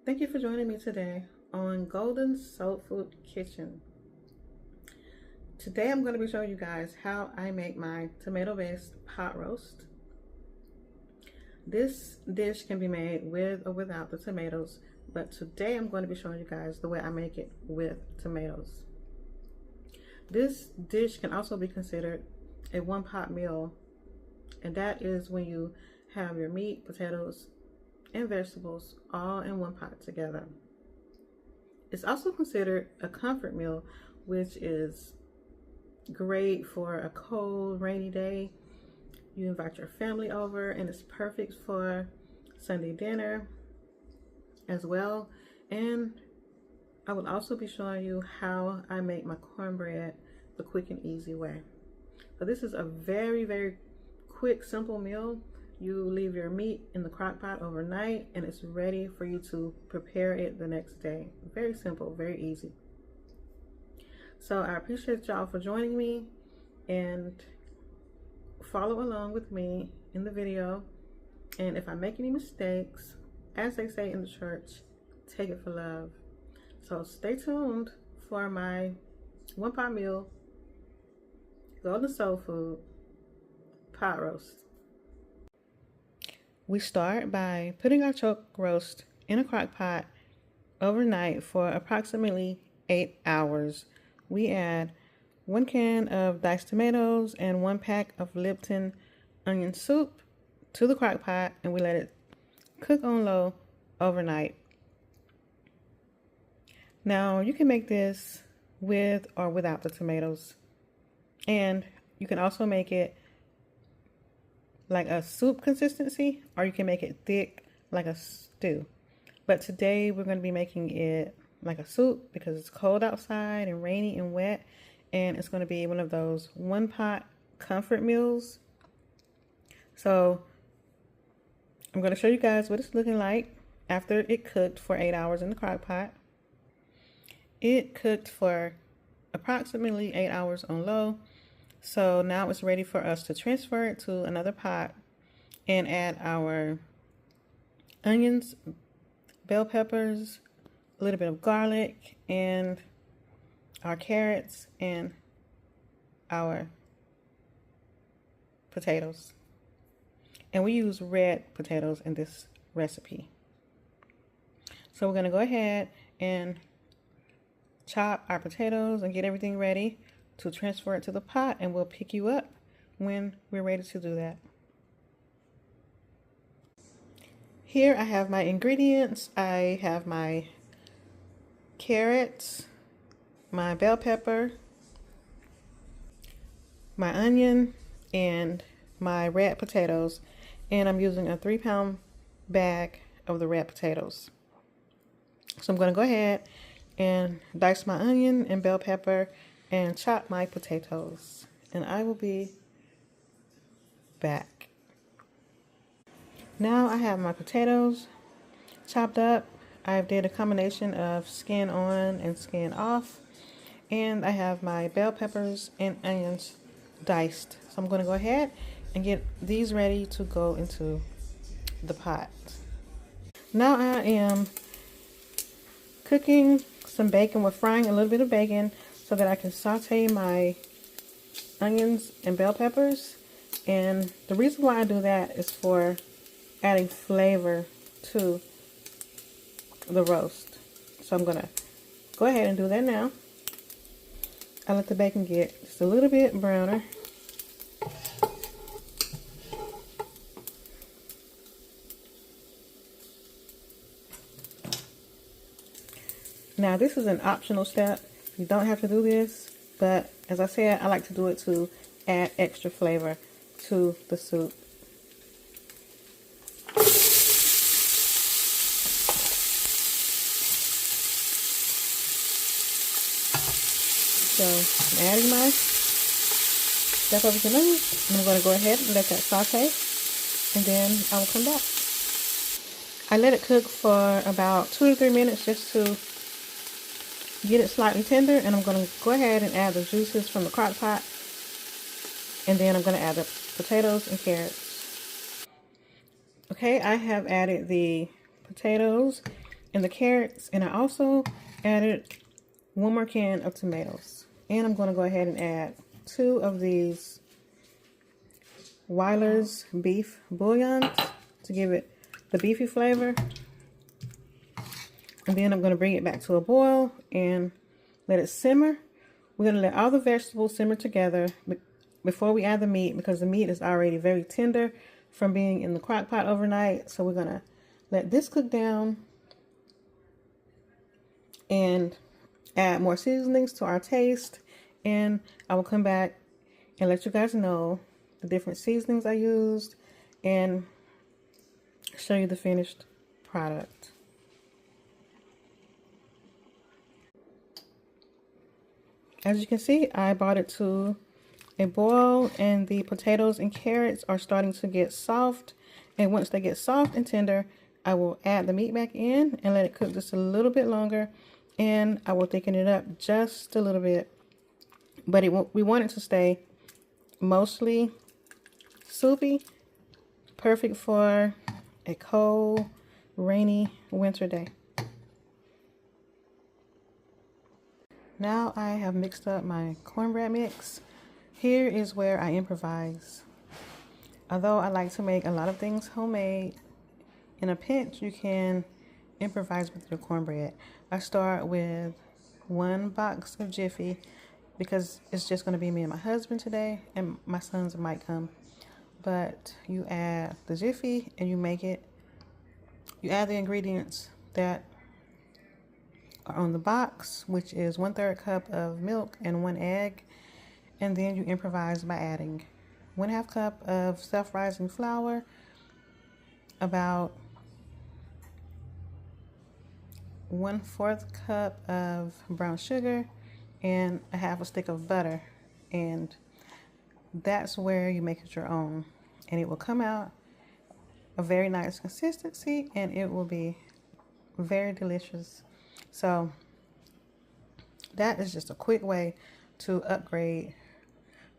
Thank you for joining me today on Golden Soul Food Kitchen. Today I'm going to be showing you guys how I make my tomato-based pot roast. This dish can be made with or without the tomatoes, but today I'm going to be showing you guys the way I make it with tomatoes. This dish can also be considered a one-pot meal, and that is when you have your meat, potatoes, and vegetables all in one pot together. It's also considered a comfort meal, which is great for a cold, rainy day. You invite your family over, and it's perfect for Sunday dinner as well. And I will also be showing you how I make my cornbread the quick and easy way. So this is a very quick, simple meal. You leave your meat in the crock pot overnight and it's ready for you to prepare it the next day. Very simple, very easy. So I appreciate y'all for joining me, and follow along with me in the video. And if I make any mistakes, as they say in the church, take it for love. So stay tuned for my one pot meal, Golden Soul Food pot roast. We start by putting our choke roast in a crock pot overnight for approximately 8 hours. We add 1 can of diced tomatoes and 1 pack of Lipton onion soup to the crock pot, and we let it cook on low overnight. Now you can make this with or without the tomatoes, and you can also make it like a soup consistency, or you can make it thick like a stew. But today we're going to be making it like a soup because it's cold outside and rainy and wet, and it's going to be one of those one pot comfort meals. So I'm going to show you guys what it's looking like after it cooked for 8 hours in the crock pot. It cooked for approximately 8 hours on low. So now it's ready for us to transfer it to another pot and add our onions, bell peppers, a little bit of garlic, and our carrots and our potatoes. And we use red potatoes in this recipe. So we're going to go ahead and chop our potatoes and get everything ready to transfer it to the pot, and we'll pick you up when we're ready to do that. Here I have my ingredients. I have my carrots, my bell pepper, my onion, and my red potatoes, and I'm using a 3-pound bag of the red potatoes. So I'm going to go ahead and dice my onion and bell pepper and chop my potatoes, and I will be back. Now I have my potatoes chopped up. I did a combination of skin on and skin off, and I have my bell peppers and onions diced. So I'm going to go ahead and get these ready to go into the pot. Now I am cooking some bacon. We're frying a little bit of bacon so that I can saute my onions and bell peppers. And the reason why I do that is for adding flavor to the roast. So I'm gonna go ahead and do that now. I let the bacon get just a little bit browner. Now this is an optional step. You don't have to do this, but as I said, I like to do it to add extra flavor to the soup. So I'm adding my bell peppers and onions, and I'm going to go ahead and let that saute, and then I will come back. I let it cook for about 2 to 3 minutes just to get it slightly tender, and I'm going to go ahead and add the juices from the crock pot, and then I'm going to add the potatoes and carrots. Okay, I have added the potatoes and the carrots, and I also added one more can of tomatoes. And I'm going to go ahead and add 2 of these Weiler's beef bouillons to give it the beefy flavor. And then I'm going to bring it back to a boil and let it simmer. We're going to let all the vegetables simmer together before we add the meat, because the meat is already very tender from being in the crock pot overnight. So we're going to let this cook down and add more seasonings to our taste. And I will come back and let you guys know the different seasonings I used and show you the finished product. As you can see, I brought it to a boil, and the potatoes and carrots are starting to get soft. And once they get soft and tender, I will add the meat back in and let it cook just a little bit longer. And I will thicken it up just a little bit. But we want it to stay mostly soupy, perfect for a cold, rainy winter day. Now I have mixed up my cornbread mix. Here is where I improvise. Although I like to make a lot of things homemade, in a pinch you can improvise with your cornbread. I start with 1 box of Jiffy because it's just going to be me and my husband today, and my sons might come. But you add the Jiffy and you add the ingredients that are on the box, which is 1/3 cup of milk and 1 egg. And then you improvise by adding 1/2 cup of self-rising flour, about 1/4 cup of brown sugar, and a 1/2 stick of butter. And that's where you make it your own, and it will come out a very nice consistency, and it will be very delicious. So that is just a quick way to upgrade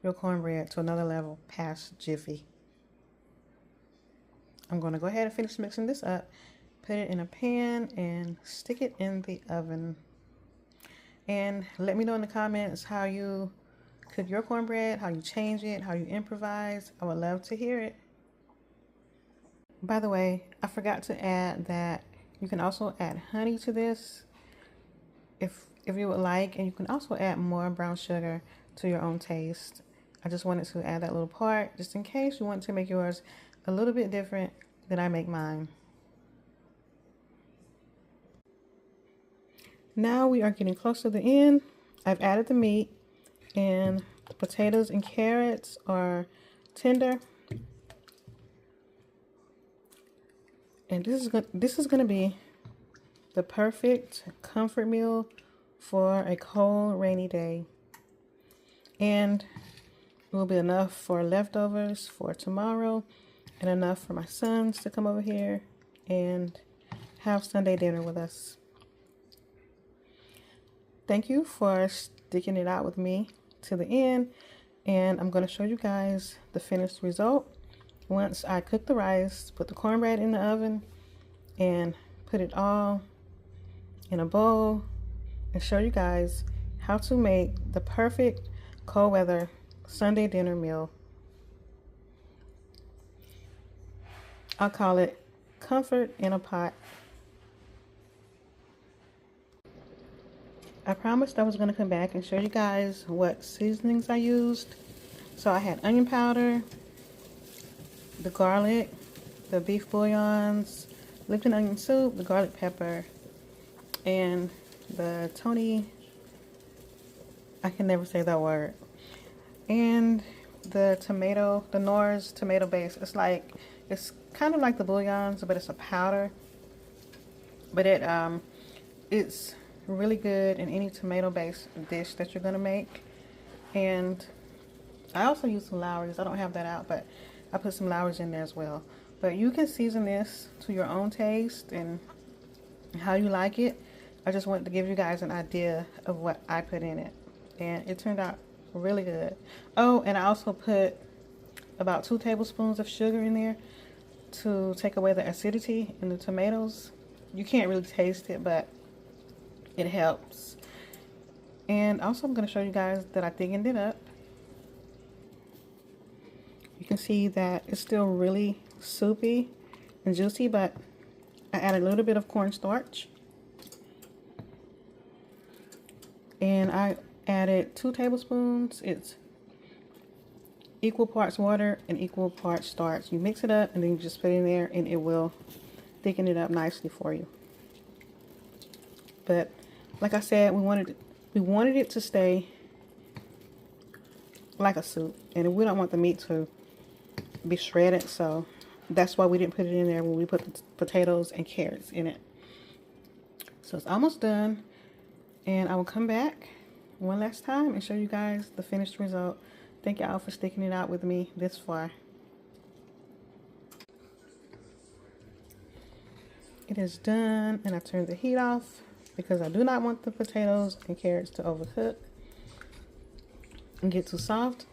your cornbread to another level past Jiffy. I'm going to go ahead and finish mixing this up, put it in a pan, and stick it in the oven. And let me know in the comments how you cook your cornbread, how you change it, how you improvise. I would love to hear it. By the way, I forgot to add that you can also add honey to this if you would like, and you can also add more brown sugar to your own taste. I just wanted to add that little part just in case you want to make yours a little bit different than I make mine. Now we are getting close to the end. I've added the meat, and the potatoes and carrots are tender. And this is going to be the perfect comfort meal for a cold, rainy day. And it will be enough for leftovers for tomorrow, and enough for my sons to come over here and have Sunday dinner with us. Thank you for sticking it out with me to the end, and I'm going to show you guys the finished result once I cook the rice, put the cornbread in the oven, and put it all in a bowl, and show you guys how to make the perfect cold weather Sunday dinner meal. I'll call it comfort in a pot. I promised I was going to come back and show you guys what seasonings I used. So I had onion powder, the garlic, the beef bouillons, Lipton onion soup, the garlic pepper, and the Tony, I can never say that word, and the tomato, the Knorr's tomato base. It's kind of like the bouillons, but it's a powder. But it's really good in any tomato-based dish that you're gonna make. And I also use some Lowry's. I don't have that out, but I put some Lowry's in there as well. But you can season this to your own taste and how you like it. I just wanted to give you guys an idea of what I put in it, and it turned out really good. Oh, and I also put about 2 tablespoons of sugar in there to take away the acidity in the tomatoes. you can't really taste it, but it helps. And also I'm going to show you guys that I thickened it up. You can see that it's still really soupy and juicy, but I added a little bit of cornstarch. And I added 2 tablespoons. It's equal parts water and equal parts starch. You mix it up and then you just put it in there and it will thicken it up nicely for you. But like I said, we wanted it to stay like a soup, and we don't want the meat to be shredded, so that's why we didn't put it in there when we put the potatoes and carrots in it. So it's almost done, and I will come back one last time and show you guys the finished result. Thank y'all for sticking it out with me this far. It is done, and I turned the heat off because I do not want the potatoes and carrots to overcook and get too soft.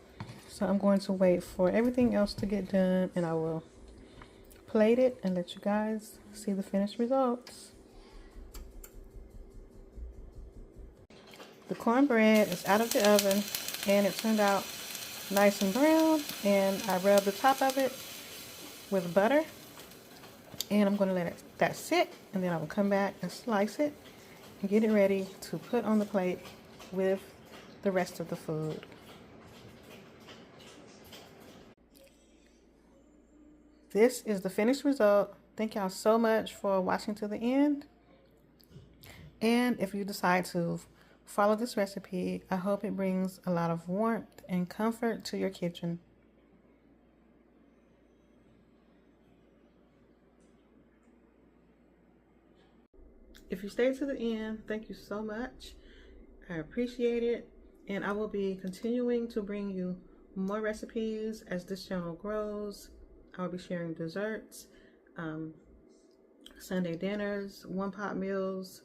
So I'm going to wait for everything else to get done, and I will plate it and let you guys see the finished results. The cornbread is out of the oven, and it turned out nice and brown, and I rubbed the top of it with butter, and I'm going to let that sit, and then I will come back and slice it and get it ready to put on the plate with the rest of the food. This is the finished result. Thank y'all so much for watching to the end. And if you decide to follow this recipe, I hope it brings a lot of warmth and comfort to your kitchen. If you stayed to the end, thank you so much. I appreciate it. And I will be continuing to bring you more recipes as this channel grows. I'll be sharing desserts, Sunday dinners, one-pot meals,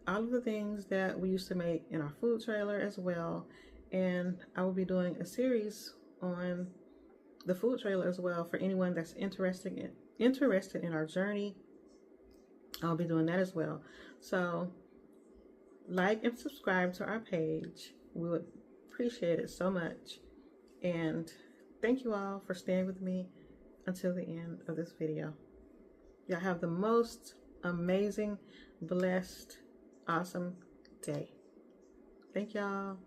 all of the things that we used to make in our food trailer as well. And I will be doing a series on the food trailer as well for anyone that's interested in our journey. I'll be doing that as well. So like and subscribe to our page. We would appreciate it so much. And thank you all for staying with me until the end of this video. Y'all have the most amazing, blessed, awesome day. Thank y'all.